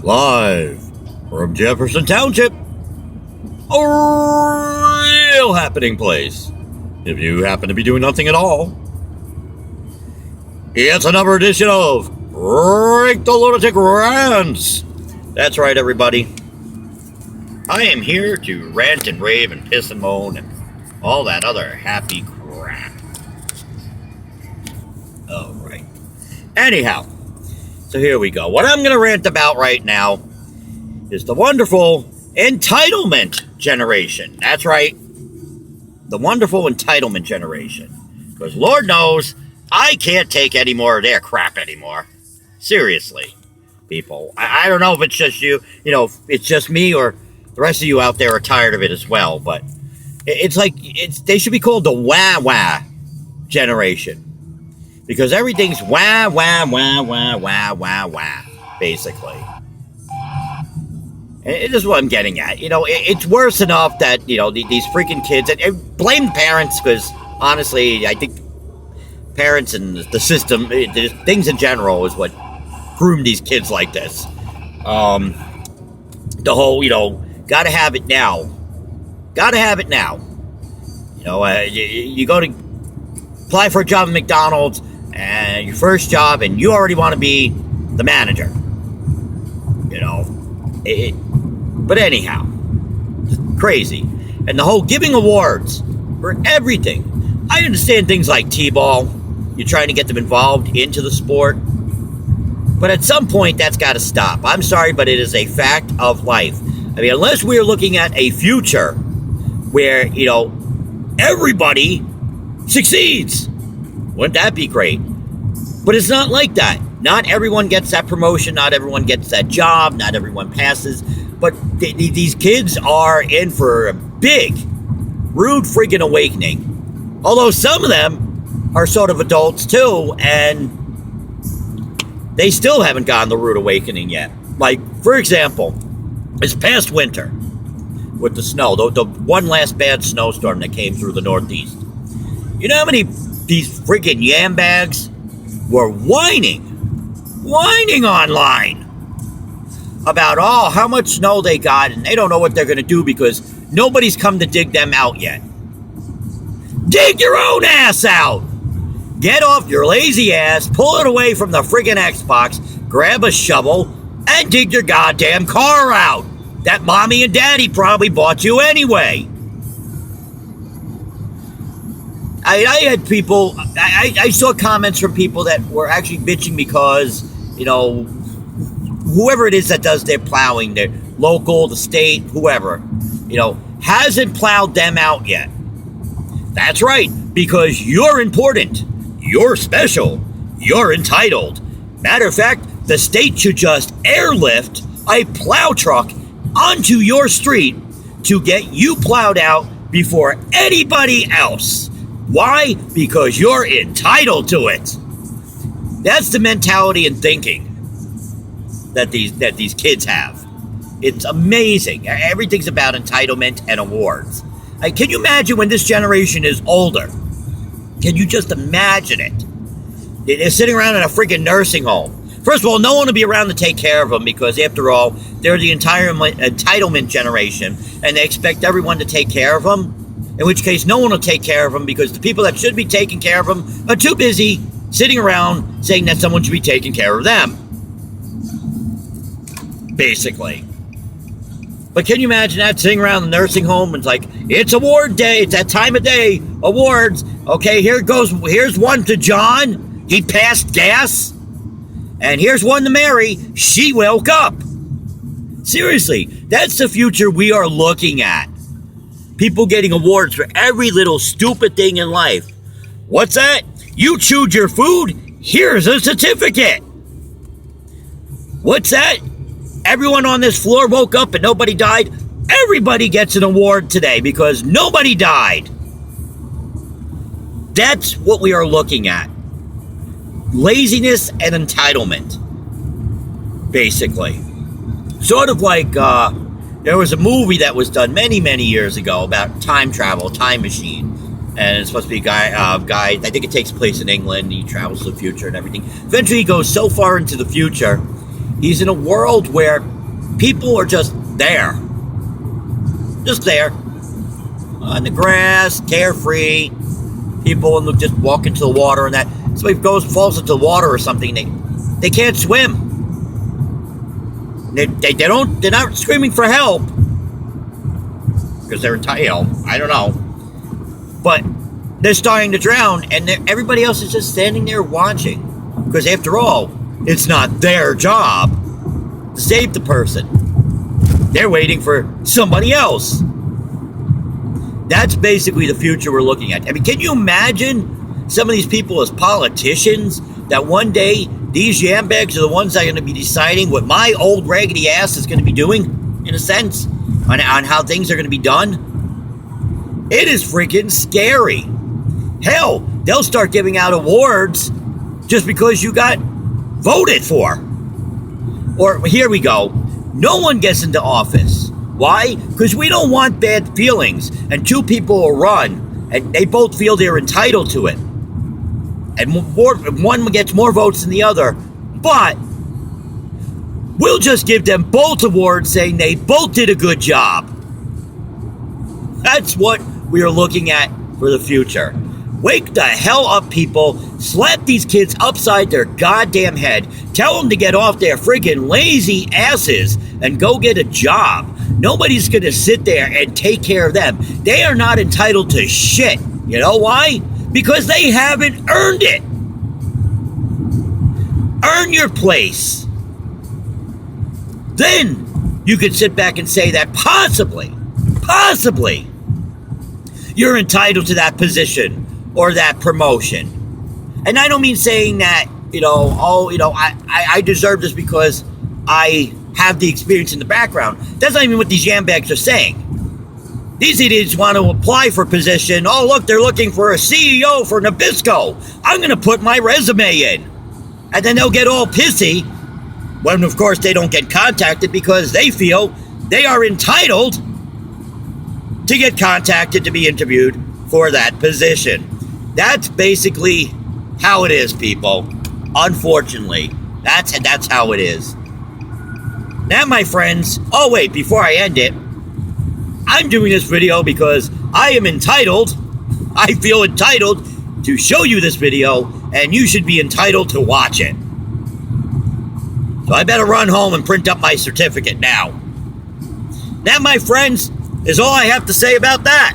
Live from Jefferson Township, a real happening place. If you happen to be doing nothing at all, it's another edition of Break the Lunatic Rants. That's right, everybody. I am here to rant and rave and piss and moan and all that other happy crap. Oh, right. Anyhow, so here we go. What I'm going to rant about right now is the wonderful entitlement generation. That's right. The wonderful entitlement generation. Because Lord knows, I can't take any more of their crap anymore. Seriously, people. I don't know if it's just you, if it's just me or the rest of you out there are tired of it as well. But it's like, they should be called the wah-wah generation. Because everything's wah, wah, wah, wah, wah, wah, wah, basically. And this is what I'm getting at. It's worse enough that, these freaking kids, and blame parents, because honestly, I think parents and the system, things in general is what groomed these kids like this. The whole, gotta have it now. Gotta have it now. You go to apply for a job at McDonald's, and your first job, and you already want to be the manager. But anyhow, crazy. And the whole giving awards for everything. I understand things like T-ball. You're trying to get them involved into the sport. But at some point, that's got to stop. I'm sorry, but it is a fact of life. I mean, unless we're looking at a future where, everybody succeeds. Wouldn't that be great? But it's not like that. Not everyone gets that promotion. Not everyone gets that job. Not everyone passes. But these kids are in for a big, rude freaking awakening. Although some of them are sort of adults too, and they still haven't gotten the rude awakening yet. Like, for example, this past winter with the snow, the one last bad snowstorm that came through the Northeast. You know how many these freaking yam bags were whining online about how much snow they got, and they don't know what they're going to do because nobody's come to dig them out yet. Dig your own ass out! Get off your lazy ass, pull it away from the friggin' Xbox, grab a shovel, and dig your goddamn car out! That mommy and daddy probably bought you anyway. I had people, I saw comments from people that were actually bitching because, whoever it is that does their plowing, the local, the state, whoever, hasn't plowed them out yet. That's right, because you're important, you're special, you're entitled. Matter of fact, the state should just airlift a plow truck onto your street to get you plowed out before anybody else. Why? Because you're entitled to it. That's the mentality and thinking that these kids have. It's amazing. Everything's about entitlement and awards. Can you imagine when this generation is older? Can you just imagine it? They're sitting around in a freaking nursing home. First of all, no one will be around to take care of them because, after all, they're the entire entitlement generation, and they expect everyone to take care of them. In which case, no one will take care of them because the people that should be taking care of them are too busy sitting around saying that someone should be taking care of them. Basically. But can you imagine that, sitting around the nursing home and it's like, it's award day, it's that time of day, awards. Okay, here's one to John, he passed gas. And here's one to Mary, she woke up. Seriously, that's the future we are looking at. People getting awards for every little stupid thing in life. What's that? You chewed your food? Here's a certificate. What's that? Everyone on this floor woke up and nobody died? Everybody gets an award today because nobody died. That's what we are looking at. Laziness and entitlement. Basically. Sort of like, there was a movie that was done many, many years ago about time travel, time machine. And it's supposed to be a guy, I think it takes place in England. He travels to the future and everything. Eventually he goes so far into the future He's in a world where people are just there. Just there. On the grass, carefree. People just walk into the water and that. Somebody falls into the water or something. They can't swim. They're not screaming for help. Because they're entitled. I don't know. But they're starting to drown, and everybody else is just standing there watching. Because after all, it's not their job to save the person. They're waiting for somebody else. That's basically the future we're looking at. I mean, can you imagine some of these people as politicians that one day these yambags are the ones that are going to be deciding what my old raggedy ass is going to be doing, in a sense, on how things are going to be done? It is freaking scary. Hell, they'll start giving out awards just because you got voted for. Or here we go. No one gets into office. Why? Because we don't want bad feelings. And two people will run, and they both feel they're entitled to it. And one gets more votes than the other. But we'll just give them both awards saying they both did a good job. That's what we are looking at for the future. Wake the hell up, people. Slap these kids upside their goddamn head. Tell them to get off their friggin' lazy asses and go get a job. Nobody's going to sit there and take care of them. They are not entitled to shit. You know why? Because they haven't earned it. Earn your place. Then you could sit back and say that possibly, you're entitled to that position or that promotion. And I don't mean saying that, I deserve this because I have the experience in the background. That's not even what these yambags are saying. These idiots want to apply for a position. Oh, look, they're looking for a CEO for Nabisco. I'm going to put my resume in. And then they'll get all pissy when, of course, they don't get contacted because they feel they are entitled to get contacted to be interviewed for that position. That's basically how it is, people. Unfortunately, that's how it is. Now, my friends, oh wait, before I end it, I'm doing this video because I feel entitled to show you this video, and you should be entitled to watch it. So I better run home and print up my certificate now. That, my friends, is all I have to say about that.